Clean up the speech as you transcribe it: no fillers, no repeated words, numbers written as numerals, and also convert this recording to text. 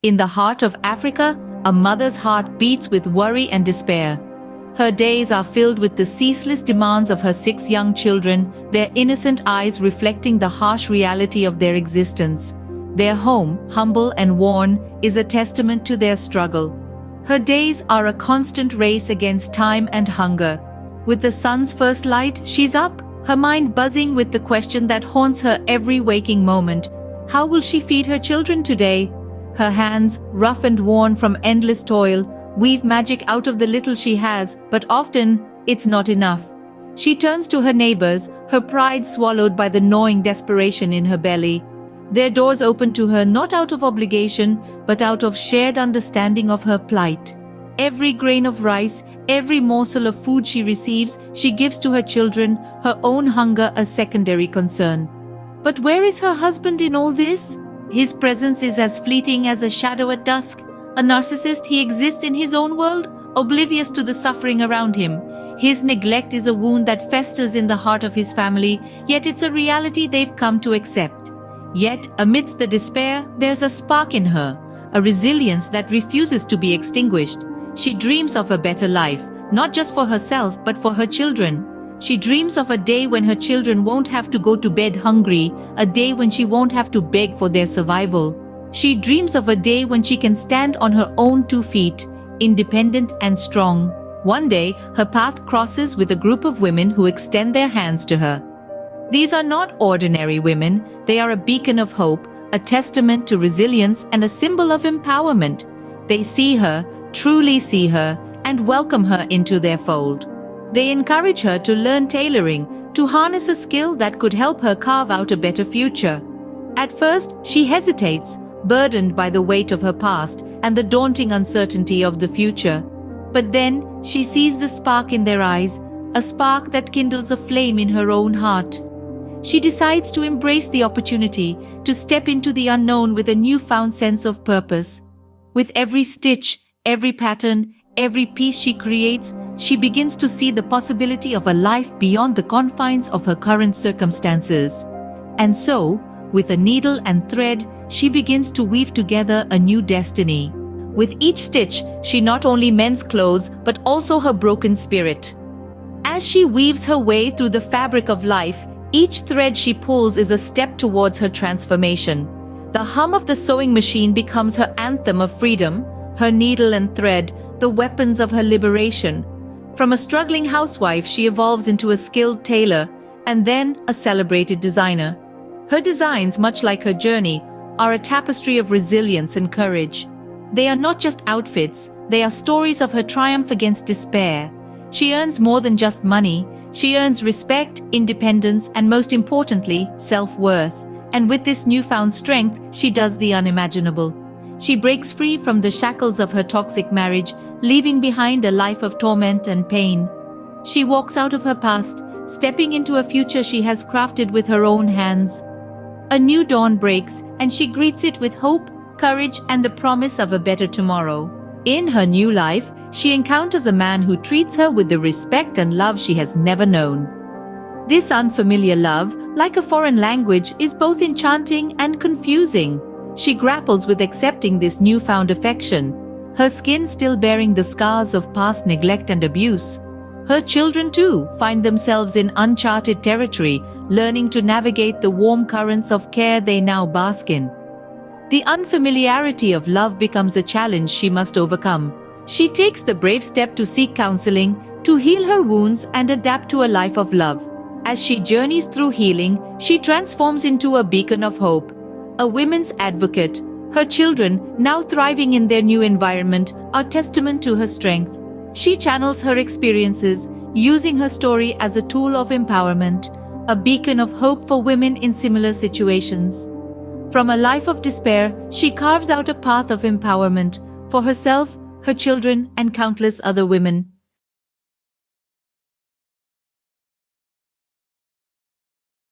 In the heart of Africa, a mother's heart beats with worry and despair. Her days are filled with the ceaseless demands of her 6 young children, their innocent eyes reflecting the harsh reality of their existence. Their home, humble and worn, is a testament to their struggle. Her days are a constant race against time and hunger. With the sun's first light, she's up, her mind buzzing with the question that haunts her every waking moment. How will she feed her children today? Her hands, rough and worn from endless toil, weave magic out of the little she has, but often, it's not enough. She turns to her neighbors, her pride swallowed by the gnawing desperation in her belly. Their doors open to her not out of obligation, but out of shared understanding of her plight. Every grain of rice, every morsel of food she receives, she gives to her children, her own hunger a secondary concern. But where is her husband in all this? His presence is as fleeting as a shadow at dusk. A narcissist, he exists in his own world, oblivious to the suffering around him. His neglect is a wound that festers in the heart of his family, yet it's a reality they've come to accept. Yet, amidst the despair, there's a spark in her, a resilience that refuses to be extinguished. She dreams of a better life, not just for herself, but for her children. She dreams of a day when her children won't have to go to bed hungry, a day when she won't have to beg for their survival. She dreams of a day when she can stand on her own 2 feet, independent and strong. One day, her path crosses with a group of women who extend their hands to her. These are not ordinary women, they are a beacon of hope, a testament to resilience and a symbol of empowerment. They see her, truly see her, and welcome her into their fold. They encourage her to learn tailoring, to harness a skill that could help her carve out a better future. At first, she hesitates, burdened by the weight of her past and the daunting uncertainty of the future. But then, she sees the spark in their eyes, a spark that kindles a flame in her own heart. She decides to embrace the opportunity to step into the unknown with a newfound sense of purpose. With every stitch, every pattern, every piece she creates, she begins to see the possibility of a life beyond the confines of her current circumstances. And so, with a needle and thread, she begins to weave together a new destiny. With each stitch, she not only mends clothes, but also her broken spirit. As she weaves her way through the fabric of life, each thread she pulls is a step towards her transformation. The hum of the sewing machine becomes her anthem of freedom, her needle and thread, the weapons of her liberation. From a struggling housewife, she evolves into a skilled tailor, and then a celebrated designer. Her designs, much like her journey, are a tapestry of resilience and courage. They are not just outfits, they are stories of her triumph against despair. She earns more than just money. She earns respect, independence, and most importantly, self-worth. And with this newfound strength, she does the unimaginable. She breaks free from the shackles of her toxic marriage, leaving behind a life of torment and pain. She walks out of her past, stepping into a future she has crafted with her own hands. A new dawn breaks, and she greets it with hope, courage, and the promise of a better tomorrow. In her new life, she encounters a man who treats her with the respect and love she has never known. This unfamiliar love, like a foreign language, is both enchanting and confusing. She grapples with accepting this newfound affection, her skin still bearing the scars of past neglect and abuse. Her children, too, find themselves in uncharted territory, learning to navigate the warm currents of care they now bask in. The unfamiliarity of love becomes a challenge she must overcome. She takes the brave step to seek counseling, to heal her wounds and adapt to a life of love. As she journeys through healing, she transforms into a beacon of hope, a women's advocate. Her children, now thriving in their new environment, are testament to her strength. She channels her experiences, using her story as a tool of empowerment, a beacon of hope for women in similar situations. From a life of despair, she carves out a path of empowerment for herself, her children, and countless other women.